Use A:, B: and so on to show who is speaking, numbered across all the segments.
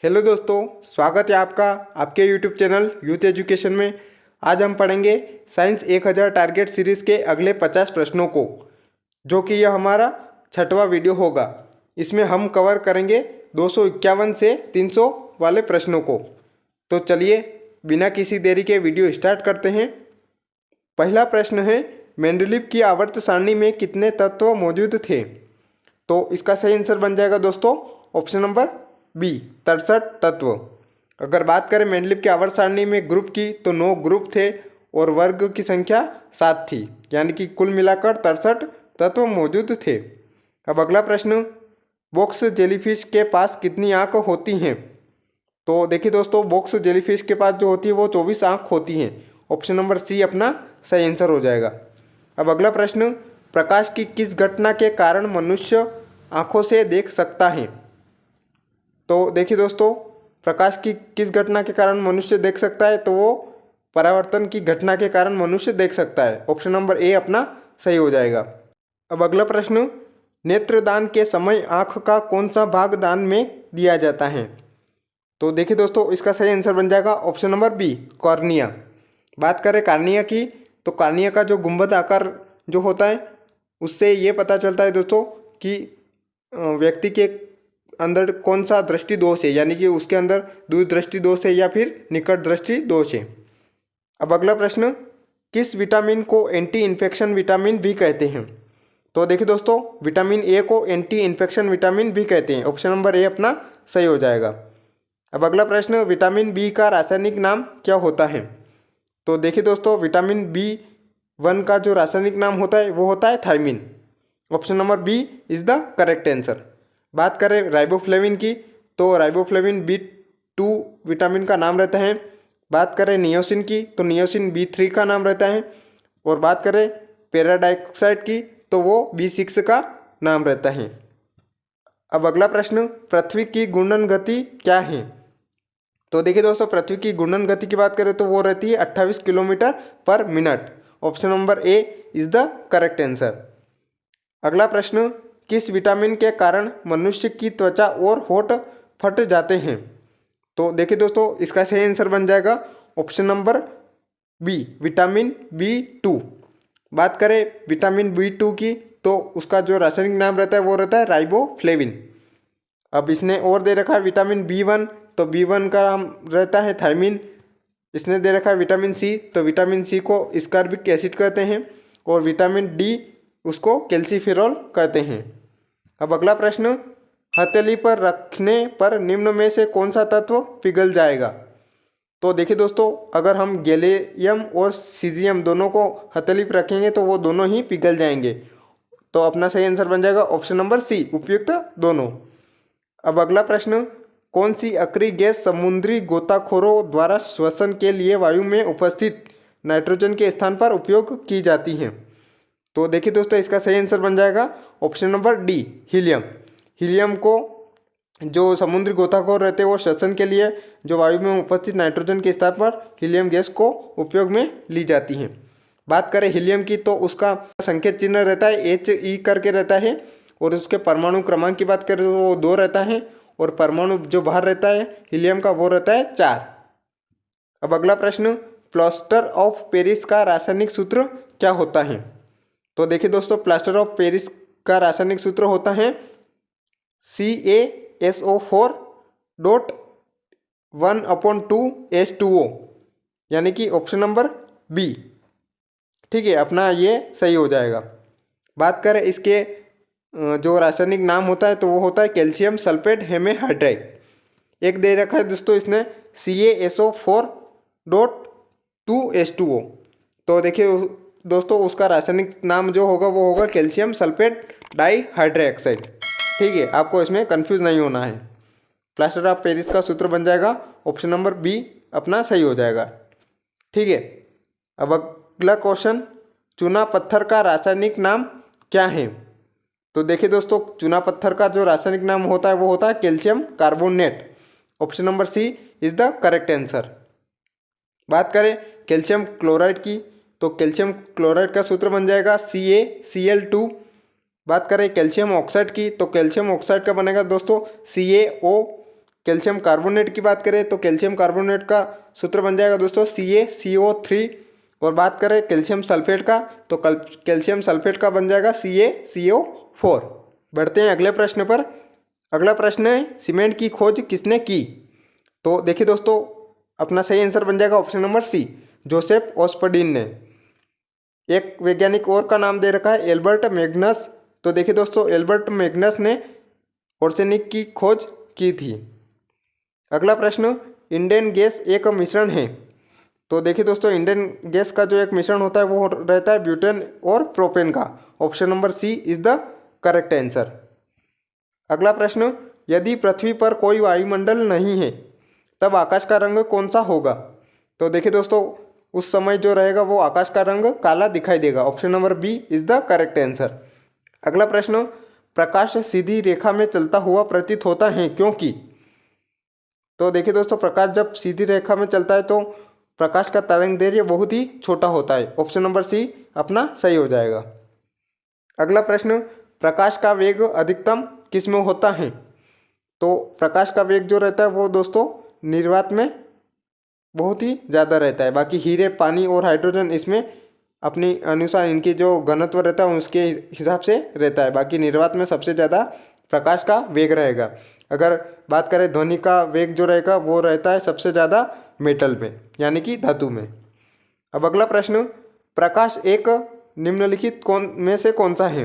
A: Hello दोस्तों, स्वागत है आपका आपके यूट्यूब चैनल यूथ एजुकेशन में। आज हम पढ़ेंगे साइंस 1000 टारगेट सीरीज़ के अगले 50 प्रश्नों को, जो कि यह हमारा छठवां वीडियो होगा। इसमें हम कवर करेंगे 251 से 300 वाले प्रश्नों को। तो चलिए बिना किसी देरी के वीडियो स्टार्ट करते हैं। पहला प्रश्न है, मेंडलीव की आवर्त सारणी में कितने तत्व मौजूद थे? तो इसका सही आंसर बन जाएगा दोस्तों ऑप्शन नंबर बी, 63 तत्व। अगर बात करें मेंडलीव की आवर्त सारणी में ग्रुप की, तो 9 ग्रुप थे और वर्ग की संख्या 7 थी, यानी कि कुल मिलाकर 63 तत्व मौजूद थे। अब अगला प्रश्न, बॉक्स जेलीफिश के पास कितनी आँख होती हैं? तो देखिए दोस्तों, बॉक्स जेलीफिश के पास जो होती है वो 24 आँख होती हैं। ऑप्शन नंबर सी अपना सही आंसर हो जाएगा। अब अगला प्रश्न, प्रकाश की किस घटना के कारण मनुष्य आँखों से देख सकता है? तो देखिए दोस्तों, प्रकाश की किस घटना के कारण मनुष्य देख सकता है? तो वो परावर्तन की घटना के कारण मनुष्य देख सकता है। ऑप्शन नंबर ए अपना सही हो जाएगा। अब अगला प्रश्न, नेत्रदान के समय आँख का कौन सा भाग दान में दिया जाता है? तो देखिए दोस्तों, इसका सही आंसर बन जाएगा ऑप्शन नंबर बी, कॉर्निया। बात करें कार्निया की, तो कार्निया का जो गुंबद आकार जो होता है उससे ये पता चलता है दोस्तों कि व्यक्ति के अंदर कौन सा दृष्टि दोष है, यानी कि उसके अंदर दूरदृष्टि दोष है या फिर निकट दृष्टि दोष है। अब अगला प्रश्न, किस विटामिन को एंटी इन्फेक्शन विटामिन भी कहते हैं? तो देखिए दोस्तों, विटामिन ए को एंटी इन्फेक्शन विटामिन भी कहते हैं। ऑप्शन नंबर ए अपना सही हो जाएगा। अब अगला प्रश्न, विटामिन बी का रासायनिक नाम क्या होता है? तो देखिए दोस्तों, विटामिन B1 का जो रासायनिक नाम होता है वो होता है thiamine. Option number B is the correct answer. बात करें राइबोफ्लेविन की, तो राइबोफ्लेविन B2 विटामिन का नाम रहता है। बात करें नियोसिन की, तो नियोसिन B3 का नाम रहता है। और बात करें पेराडाइक्साइड की, तो वो B6 का नाम रहता है। अब अगला प्रश्न, पृथ्वी की घूर्णन गति क्या है? तो देखिए दोस्तों, पृथ्वी की घूर्णन गति की बात करें तो वो रहती है 28 किलोमीटर पर minute. Option number A is the correct answer. अगला प्रश्न, किस विटामिन के कारण मनुष्य की त्वचा और होंठ फट जाते हैं? तो देखिए दोस्तों, इसका सही आंसर बन जाएगा option number B, vitamin B2। बात करें विटामिन B2 की, तो उसका जो रासायनिक नाम रहता है वो रहता है राइबोफ्लेविन। अब इसने और दे रखा है विटामिन B1, तो B1 का नाम रहता है थायमिन। इसने दे रखा है विटामिन सी, तो विटामिन सी को स्कॉर्बिक एसिड कहते हैं। और विटामिन डी उसको कैल्सीफेरॉल कहते हैं। अब अगला प्रश्न, हथेली पर रखने पर निम्न में से कौन सा तत्व पिघल जाएगा? तो देखिए दोस्तों, अगर हम गैलियम और सीजियम दोनों को हथेली पर रखेंगे तो वो दोनों ही पिघल जाएंगे। तो अपना सही आंसर बन जाएगा ऑप्शन नंबर सी, उपयुक्त दोनों। अब अगला प्रश्न, कौन सी अक्रिय गैस समुद्री गोताखोरों द्वारा श्वसन के लिए वायु में उपस्थित नाइट्रोजन के स्थान पर उपयोग की जाती है? तो देखिए दोस्तों, इसका सही आंसर बन जाएगा option number D, helium. Helium को जो समुद्री गोताखोर रहते हैं वो श्वसन के लिए जो वायु में उपस्थित नाइट्रोजन के स्थान पर हीलियम गैस को उपयोग में ली जाती है। बात करें हीलियम की, तो उसका संकेत चिन्ह रहता है He करके रहता है। और उसके परमाणु क्रमांक की बात करें तो वो 2 रहता है। और परमाणु जो बाहर रहता है हीलियम का वो रहता है 4। अब अगला प्रश्न, प्लास्टर ऑफ पेरिस का रासायनिक सूत्र क्या होता है? तो देखिए दोस्तों, प्लास्टर ऑफ पेरिस का रासायनिक सूत्र होता है CaSO4.1/2H2O, यानी कि ऑप्शन नंबर बी। ठीक है, अपना ये सही हो जाएगा। बात करें इसके जो रासायनिक नाम होता है तो वो होता है कैल्शियम सल्फेट हेमेहाइड्राइड। एक दे रखा है दोस्तों इसने CaSO4.2H2O। तो देखिए दोस्तों, उसका रासायनिक नाम जो होगा वो होगा कैल्शियम सल्फेट डाइहाइड्रोक्साइड। ठीक है, आपको इसमें कंफ्यूज नहीं होना है। प्लास्टर ऑफ पेरिस का सूत्र बन जाएगा ऑप्शन नंबर बी, अपना सही हो जाएगा। ठीक है, अब अगला क्वेश्चन, चूना पत्थर का रासायनिक नाम क्या है? तो देखिए दोस्तों, चूना पत्थर का जो रासायनिक नाम होता है वो होता है calcium carbonate. Option number C is the correct answer. बात करें कैल्शियम क्लोराइड की, तो कैल्शियम क्लोराइड का सूत्र बन जाएगा CaCl2। बात करें कैल्शियम ऑक्साइड की, तो कैल्शियम ऑक्साइड का बनेगा दोस्तों CaO। कैल्शियम कार्बोनेट की बात करें तो कैल्शियम कार्बोनेट का सूत्र बन जाएगा दोस्तों CaCO3। और बात करें कैल्शियम सल्फेट का तो कैल्शियम सल्फेट का बन जाएगा CaCO4। बढ़ते हैं अगले प्रश्न पर। अगला प्रश्न है सीमेंट की खोज किसने की? तो देखिए दोस्तों अपना सही आंसर बन जाएगा ऑप्शन नंबर सी, जोसेफ ऑस्पर्डिन ने। एक वैज्ञानिक और का नाम दे रखा है एल्बर्ट मैग्नस। तो देखिए दोस्तों एल्बर्ट मैग्नस ने आर्सेनिक की खोज की थी। अगला प्रश्न, इंडियन गैस एक मिश्रण है। तो देखिए दोस्तों इंडियन गैस का जो एक मिश्रण होता है वो रहता है ब्यूटेन और प्रोपेन का। Option number C is the correct answer. अगला प्रश्न, यदि पृथ्वी पर कोई वायुमंडल नहीं है तब आकाश का रंग कौन सा होगा? तो देखिए दोस्तों उस समय जो रहेगा वो आकाश का रंग काला दिखाई देगा। Option number B is the correct answer. अगला प्रश्न, प्रकाश सीधी रेखा में चलता हुआ प्रतीत होता है क्योंकि? तो देखिए दोस्तों प्रकाश जब सीधी रेखा में चलता है तो प्रकाश का तरंगदैर्घ्य बहुत ही छोटा होता है। ऑप्शन नंबर सी अपना सही हो जाएगा। अगला प्रश्न, प्रकाश का वेग अधिकतम किस में होता है? तो प्रकाश का वेग जो रहता है वो दोस्तों निर्वात में बहुत ही ज़्यादा रहता है। बाकी हीरे, पानी और हाइड्रोजन इसमें अपनी अनुसार इनकी जो घनत्व रहता है उसके हिसाब से रहता है। बाकी निर्वात में सबसे ज़्यादा प्रकाश का वेग रहेगा। अगर बात करें ध्वनि का वेग जो रहेगा वो रहता है सबसे ज़्यादा मेटल में यानी कि धातु में। अब अगला प्रश्न, प्रकाश एक निम्नलिखित में से कौन सा है?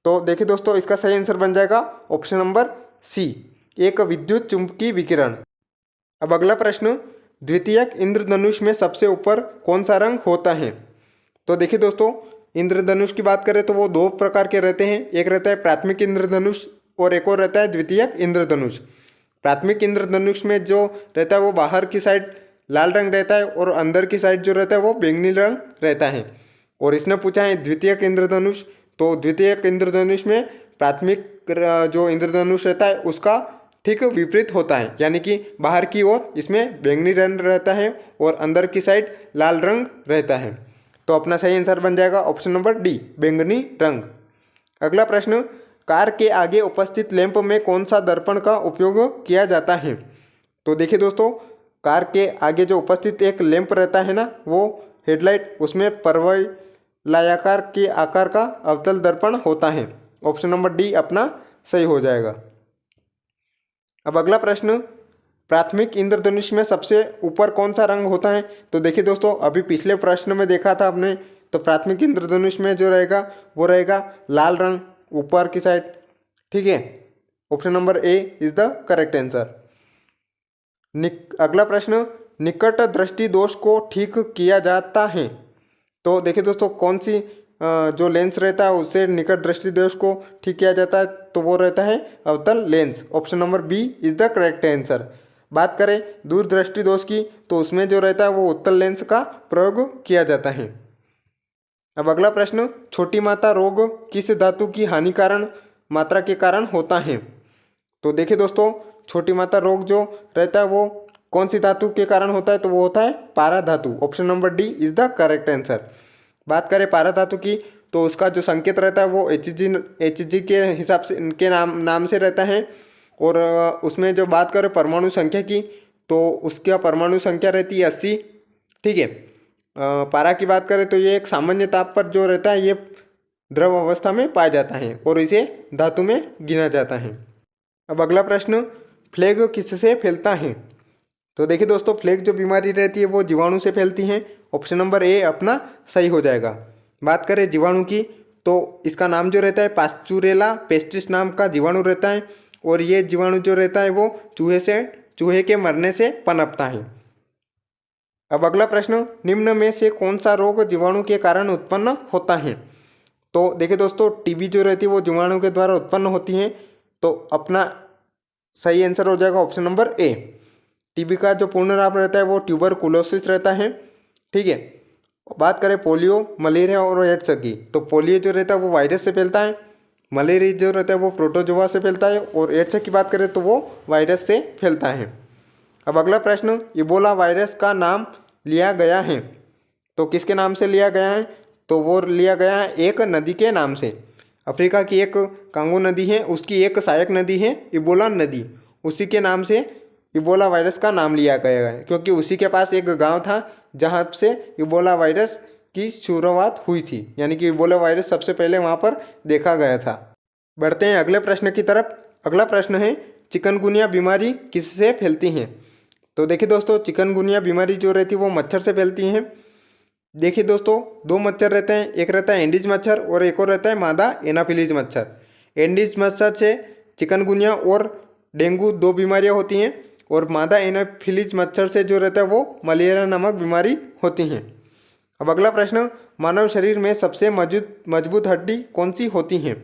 A: तो देखिए दोस्तों इसका सही आंसर बन जाएगा ऑप्शन नंबर सी, एक विद्युत चुंबकीय विकिरण। अब अगला प्रश्न, द्वितीयक इंद्रधनुष में सबसे ऊपर कौन सा रंग होता है? तो देखिए दोस्तों इंद्रधनुष की बात करें तो वो दो प्रकार के रहते हैं। एक रहता है प्राथमिक इंद्रधनुष और एक और रहता है द्वितीयक इंद्रधनुष। प्राथमिक इंद्रधनुष में जो रहता है वो बाहर की साइड लाल रंग रहता है और अंदर की साइड जो रहता है वो बैंगनी रंग रहता है। और इसने पूछा है द्वितीयक इंद्रधनुष, तो द्वितीयक इंद्रधनुष में प्राथमिक जो इंद्रधनुष रहता है उसका ठीक विपरीत होता है, यानी कि बाहर की ओर इसमें बैंगनी रंग रहता है और अंदर की साइड लाल रंग रहता है। तो अपना सही आंसर बन जाएगा ऑप्शन नंबर डी, बैंगनी रंग। अगला प्रश्न, कार के आगे उपस्थित लैंप में कौन सा दर्पण का उपयोग किया जाता है? तो देखिए दोस्तों कार के आगे जो उपस्थित एक लैंप रहता है ना वो हेडलाइट, उसमें परवलयाकार के आकार का अवतल दर्पण होता है। ऑप्शन नंबर डी अपना सही हो जाएगा। अब अगला प्रश्न, प्राथमिक इंद्रधनुष में सबसे ऊपर कौन सा रंग होता है? तो देखिए दोस्तों अभी पिछले प्रश्न में देखा था आपने, तो प्राथमिक इंद्रधनुष में जो रहेगा वो रहेगा लाल रंग ऊपर की साइड। ठीक है, option number A is the correct answer. अगला प्रश्न, निकट दृष्टि दोष को ठीक किया जाता है। तो देखिए दोस्तों कौन सी जो लेंस रहता है उससे निकट दृष्टि दोष को ठीक किया जाता है, तो वो रहता है अवतल lens. Option number B is the correct answer. बात करें दूरदृष्टि दोष की तो उसमें जो रहता है वो उत्तल लेंस का प्रयोग किया जाता है। अब अगला प्रश्न, छोटी मात्रा रोग किस धातु की हानिकारक मात्रा के कारण होता है? तो देखिए दोस्तों छोटी मात्रा रोग जो रहता है वो कौन सी धातु के कारण होता है? तो वो होता है पारा धातु। Option number D is the correct answer. बात करें पारा धातु की तो उसका जो संकेत रहता है वो Hg के हिसाब से के नाम से रहता है। और उसमें जो बात करें परमाणु संख्या की तो उसका परमाणु संख्या रहती है 80। ठीक है, पारा की बात करें तो ये एक सामान्य ताप पर जो रहता है ये द्रव अवस्था में पाया जाता है और इसे धातु में गिना जाता है। अब अगला प्रश्न, प्लेग किससे फैलता है? तो देखिए दोस्तों प्लेग जो बीमारी रहती है वो जीवाणु से फैलती है। ऑप्शन नंबर ए अपना सही हो जाएगा। बात करें जीवाणु की तो इसका नाम जो रहता है पास्चुरेला पेस्टिस नाम का जीवाणु रहता है और ये जीवाणु जो रहता है वो चूहे के मरने से पनपता है। अब अगला प्रश्न, निम्न में से कौन सा रोग जीवाणु के कारण उत्पन्न होता है? तो देखिए दोस्तों टीबी जो रहती है वो जीवाणु के द्वारा उत्पन्न होती है। तो अपना सही आंसर हो जाएगा ऑप्शन नंबर ए। टीबी का जो पूर्ण नाम रहता है वो ट्यूबरकुलोसिस रहता है। ठीक है, बात करें पोलियो, मलेरिया और एड्स की तो पोलियो जो रहता है वो वायरस से फैलता है, मलेरिया जो रहता है वो प्रोटोजोआ से फैलता है और एड्स की बात करें तो वो वायरस से फैलता है। अब अगला प्रश्न, इबोला वायरस का नाम लिया गया है तो किसके नाम से लिया गया है? तो वो लिया गया है एक नदी के नाम से। अफ्रीका की एक कांगो नदी है उसकी एक सहायक नदी है इबोला नदी उसी के नाम से इबोला वायरस का नाम लिया गया है, क्योंकि उसी के पास एक गांव था जहां से इबोला वायरस की शुरुआत हुई थी, यानी कि इबोला वायरस सबसे पहले वहां पर देखा गया था। बढ़ते हैं अगले प्रश्न की तरफ। अगला प्रश्न है, चिकनगुनिया बीमारी किससे फैलती हैं? तो देखिए दोस्तों, चिकनगुनिया बीमारी जो रहती है वो मच्छर से फैलती है। देखिए दोस्तों, दो मच्छर रहते हैं, एक रहता है एंडीज मच्छर और एक और रहता है मादा एनाफिलीज मच्छर। एंडीज मच्छर से चिकनगुनिया और डेंगू दो बीमारियां होती हैं, और मादा एनाफिलीज मच्छर से जो रहता है वो मलेरिया नामक बीमारी होती हैं। अब अगला प्रश्न, मानव शरीर में सबसे मजबूत हड्डी कौन सी होती हैं?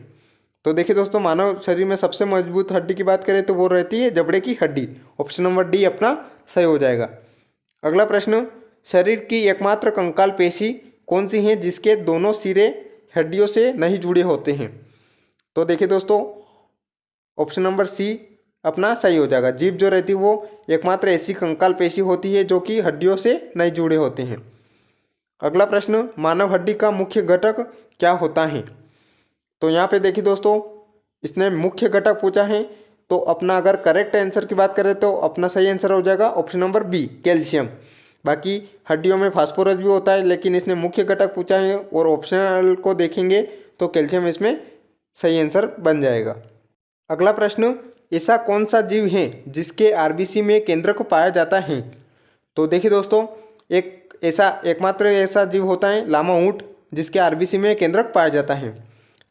A: तो देखिए दोस्तों, मानव शरीर में सबसे मजबूत हड्डी की बात करें तो वो रहती है जबड़े की हड्डी। ऑप्शन नंबर डी अपना सही हो जाएगा। अगला प्रश्न, शरीर की एकमात्र कंकाल पेशी कौन सी है जिसके दोनों सिरे हड्डियों से नहीं जुड़े होते हैं? तो देखिए दोस्तों, ऑप्शन नंबर सी अपना सही हो जाएगा। जीभ जो रहती है वो एकमात्र ऐसी कंकाल पेशी होती है जो कि हड्डियों से नहीं जुड़े होते हैं। अगला प्रश्न, मानव हड्डी का मुख्य घटक क्या होता है? तो यहाँ पे देखिए दोस्तों, इसने मुख्य घटक पूछा है, तो अपना अगर करेक्ट आंसर की बात करें तो अपना सही आंसर हो जाएगा ऑप्शन नंबर बी, कैल्शियम। बाकी हड्डियों में फास्फोरस भी होता है, लेकिन इसने मुख्य घटक पूछा है और ऑप्शनल को देखेंगे तो कैल्शियम इसमें सही आंसर बन जाएगा। अगला प्रश्न, ऐसा कौन सा जीव है जिसके आरबीसी में केंद्रक पाया जाता है? तो देखिए दोस्तों, एकमात्र ऐसा जीव होता है लामा ऊँट, जिसके आरबीसी में केंद्रक पाया जाता है।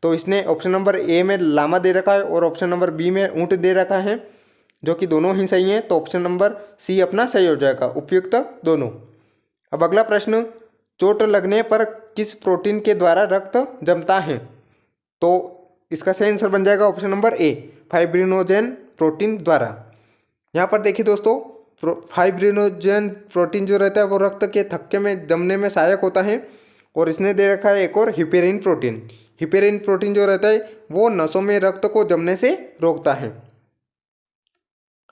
A: तो इसने ऑप्शन नंबर ए में लामा दे रखा है और ऑप्शन नंबर बी में ऊँट दे रखा है, जो कि दोनों ही सही हैं। तो ऑप्शन नंबर सी अपना सही हो जाएगा, उपयुक्त दोनों। अब अगला प्रश्न, चोट लगने पर किस प्रोटीन के द्वारा रक्त जमता है? तो इसका सही आंसर बन जाएगा option number A, fibrinogen protein द्वारा। यहाँ पर देखिए दोस्तों, फाइब्रिनोजेन प्रोटीन जो रहता है वो रक्त के थक्के में जमने में सहायक होता है। और इसने दे रखा है एक और हिपेरिन प्रोटीन। हिपेरिन प्रोटीन जो रहता है वो नसों में रक्त को जमने से रोकता है।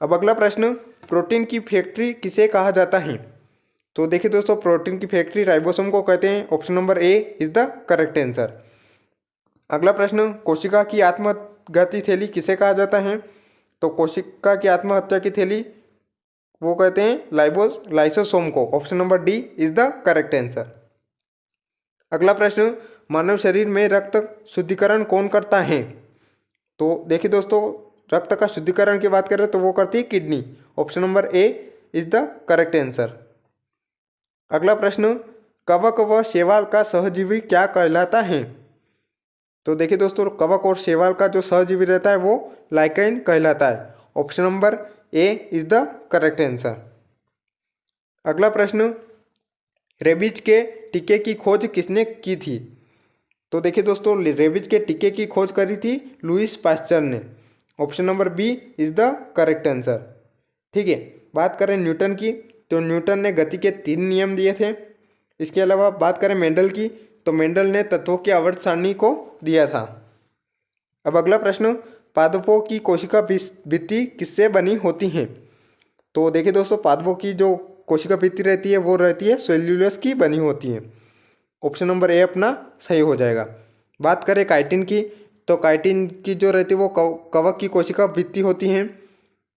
A: अब अगला प्रश्न, प्रोटीन की फैक्ट्री किसे कहा जाता है? तो देखिए दोस्तों, प्रोटीन की फैक्ट्री राइबोसोम को कहते हैं। Option number A is the correct answer. अगला प्रश्न, कोशिका की आत्मघाती थैली किसे कहा जाता है? तो कोशिका की आत्महत्या की थैली वो कहते हैं लाइसोसोम को। Option number D is the correct answer. अगला प्रश्न, मानव शरीर में रक्त शुद्धिकरण कौन करता है? तो देखिए दोस्तों, रक्त का शुद्धिकरण की बात करें तो वो करती है kidney. Option number A is the correct answer. अगला प्रश्न, कवक व शैवाल का सहजीवी क्या कहलाता है? तो देखिए दोस्तों, कवक और शैवाल का जो सहजीवी रहता है वो लाइकेन कहलाता है। Option number A is the correct answer. अगला प्रश्न, रेबीज के टीके की खोज किसने की थी? तो देखिए दोस्तों, रेबीज के टीके की खोज करी थी लुईस पास्चर ने। Option number B is the correct answer. ठीक है, बात करें न्यूटन की, तो न्यूटन ने गति के 3 नियम दिए थे। इसके अलावा बात करें मेंडल की, तो मेंडल ने तत्वों की आवर्त सारणी को दिया था। अब अगला प्रश्न, पादपों की कोशिका भित्ति किससे बनी होती हैं? तो देखिए दोस्तों, पादपों की जो कोशिका भित्ति रहती है वो रहती है सेल्यूलोस की बनी होती है। ऑप्शन नंबर ए अपना सही हो जाएगा। बात करें काइटिन की, तो काइटिन की जो रहती है वो कवक की कोशिका भित्ति होती हैं।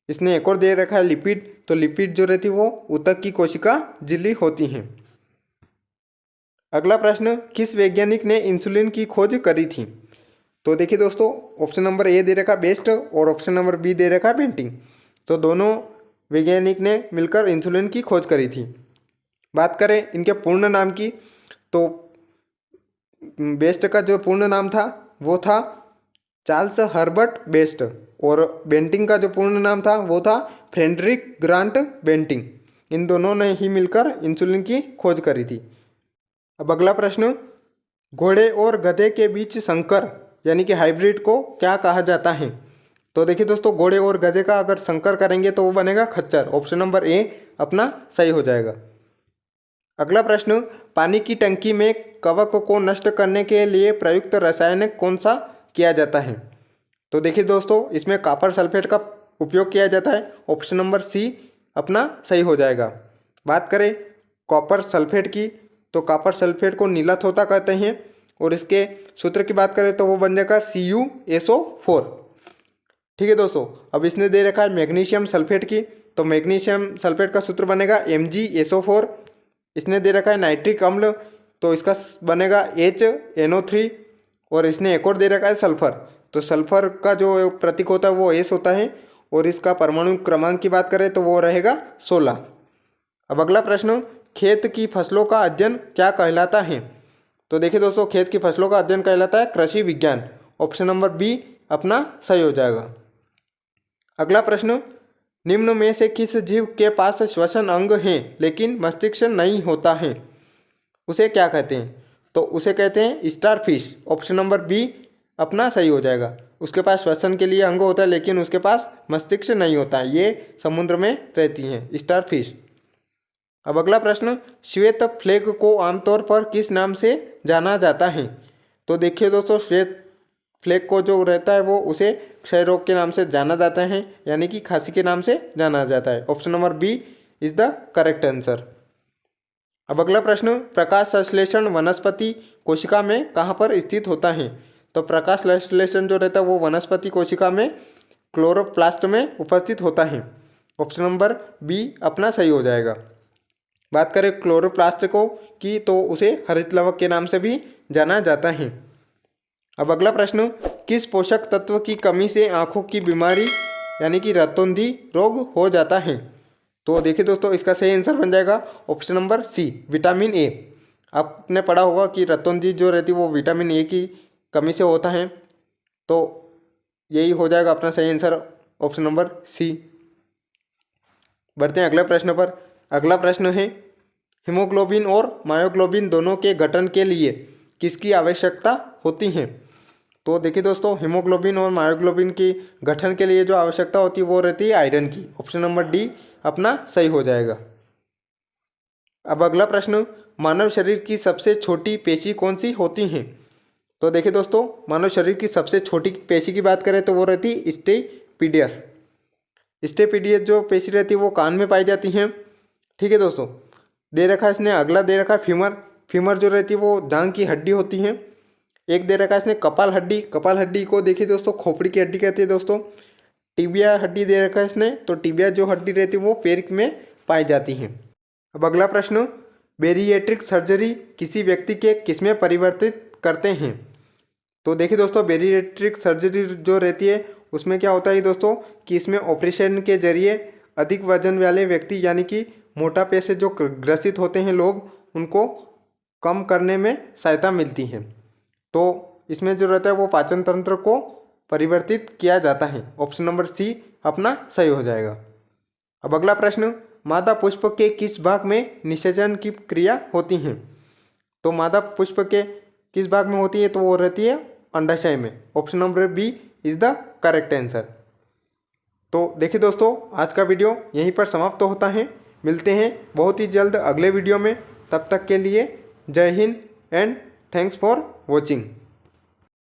A: इसने एक और दे रखा है लिपिड, तो लिपिड जो रहती है वो ऊतक की कोशिका झिल्ली होती हैं। अगला प्रश्न, किस वैज्ञानिक ने इंसुलिन की खोज करी थी? तो देखिए दोस्तों, ऑप्शन नंबर ए दे रखा बेस्ट और ऑप्शन नंबर बी दे रखा बेंटिंग। तो दोनों वैज्ञानिक ने मिलकर इंसुलिन की खोज करी थी। बात करें इनके पूर्ण नाम की, तो बेस्ट का जो पूर्ण नाम था वो था चार्ल्स हर्बर्ट बेस्ट, और बेंटिंग का जो पूर्ण नाम था वो था फ्रेडरिक ग्रांट बेंटिंग। इन दोनों ने ही मिलकर इंसुलिन की खोज करी थी। अब अगला प्रश्न, घोड़े और गधे के बीच संकर यानी कि हाइब्रिड को क्या कहा जाता है? तो देखिए दोस्तों, घोड़े और गधे का अगर संकर करेंगे तो वो बनेगा खच्चर। ऑप्शन नंबर ए अपना सही हो जाएगा। अगला प्रश्न, पानी की टंकी में कवक को नष्ट करने के लिए प्रयुक्त रासायनिक कौन सा किया जाता है? तो देखिए दोस्तों, इसमें कॉपर सल्फेट का उपयोग किया जाता है। ऑप्शन नंबर सी अपना सही हो जाएगा। बात करें कॉपर सल्फेट की, तो कॉपर सल्फेट को नीला थोथा कहते हैं, और इसके सूत्र की बात करें तो वो बन जाएगा CuSO4। ठीक है दोस्तों। अब इसने दे रखा है मैग्नीशियम सल्फेट की, तो मैग्नीशियम सल्फेट का सूत्र बनेगा MgSO4। इसने दे रखा है नाइट्रिक अम्ल, तो इसका बनेगा HNO3। और इसने एक और दे रखा है सल्फर, तो सल्फर का जो प्रतीक होता है वो S होता है, और इसका परमाणु क्रमांक की बात करें तो वो रहेगा 16। अब अगला प्रश्न, खेत की फसलों का अध्ययन क्या कहलाता है? तो देखिए दोस्तों, खेत की फसलों का अध्ययन कहलाता है कृषि विज्ञान। ऑप्शन नंबर बी अपना सही हो जाएगा। अगला प्रश्न, निम्न में से किस जीव के पास श्वसन अंग है लेकिन मस्तिष्क नहीं होता है? उसे क्या कहते हैं? तो उसे कहते हैं स्टारफिश। ऑप्शन नंबर बी अपना सही हो जाएगा। उसके पास श्वसन के लिए अंग होता है लेकिन उसके पास मस्तिष्क नहीं होता है। ये समुद्र में रहती हैं स्टारफिश। अब अगला प्रश्न, श्वेत फ्लैग को आमतौर पर किस नाम से जाना जाता है? तो देखिए दोस्तों, श्वेत फ्लैग को जो रहता है वो उसे क्षय रोग के नाम से जाना जाता है, यानी कि खांसी के नाम से जाना जाता है। Option number B is the correct answer. अब अगला प्रश्न, प्रकाश संश्लेषण वनस्पति कोशिका में कहाँ पर स्थित होता है? तो प्रकाश संश्लेषण जो रहता है वो वनस्पति कोशिका में क्लोरोप्लास्ट में उपस्थित होता है। ऑप्शन नंबर बी अपना सही हो जाएगा। बात करें क्लोरोप्लास्ट को की, तो उसे हरित लवक के नाम से भी जाना जाता है। अब अगला प्रश्न, किस पोषक तत्व की कमी से आँखों की बीमारी यानी कि रतौंधी रोग हो जाता है? तो देखिए दोस्तों, इसका सही आंसर बन जाएगा option number C vitamin A. आपने पढ़ा होगा कि रतौंधी जो रहती है वो विटामिन ए की कमी से होता है, तो यही हो जाएगा अपना सही आंसर ऑप्शन नंबर सी। बढ़ते हैं अगले प्रश्न पर। अगला प्रश्न है, हीमोग्लोबिन और मायोग्लोबिन दोनों के गठन के लिए किसकी आवश्यकता होती है? तो देखिए दोस्तों, हीमोग्लोबिन और मायोग्लोबिन की गठन के लिए जो आवश्यकता होती है वो रहती है आयरन की। ऑप्शन नंबर डी अपना सही हो जाएगा। अब अगला प्रश्न, मानव शरीर की सबसे छोटी पेशी कौन सी होती है? तो देखिए दोस्तों, मानव शरीर की सबसे छोटी पेशी की बात करें तो वो रहती है स्टेपिडियस। स्टेपिडियस जो पेशी रहती है वो कान में पाई जाती हैं। ठीक है दोस्तों, दे रखा है इसने, अगला दे रखा है फीमर। फीमर जो रहती है वो जांघ की हड्डी होती है। एक दे रखा है इसने कपाल हड्डी। कपाल हड्डी को देखिए दोस्तों खोपड़ी की हड्डी कहते हैं दोस्तों। टिबिया हड्डी दे रखा है इसने, तो टिबिया जो हड्डी रहती है वो पैर में पाई जाती है। अब अगला प्रश्न, बेरिएट्रिक सर्जरी किसी व्यक्ति के किसमें परिवर्तित करते हैं? तो देखिए दोस्तों, बेरिएट्रिक सर्जरी जो रहती है उसमें क्या होता है दोस्तों कि इसमें ऑपरेशन के जरिए अधिक वजन वाले व्यक्ति यानी कि मोटापे से जो ग्रसित होते हैं लोग, उनको कम करने में सहायता मिलती है। तो इसमें जो रहता है वो पाचन तंत्र को परिवर्तित किया जाता है। ऑप्शन नंबर सी अपना सही हो जाएगा। अब अगला प्रश्न, मादा पुष्प के किस भाग में निषेचन की क्रिया होती है? तो मादा पुष्प के किस भाग में होती है? तो वो रहती है अंडाशय में। Option number B is the correct answer. तो देखिए दोस्तों, आज का वीडियो यहीं पर समाप्त होता है। मिलते हैं बहुत ही जल्द अगले वीडियो में। तब तक के लिए जय Hind and thanks for watching.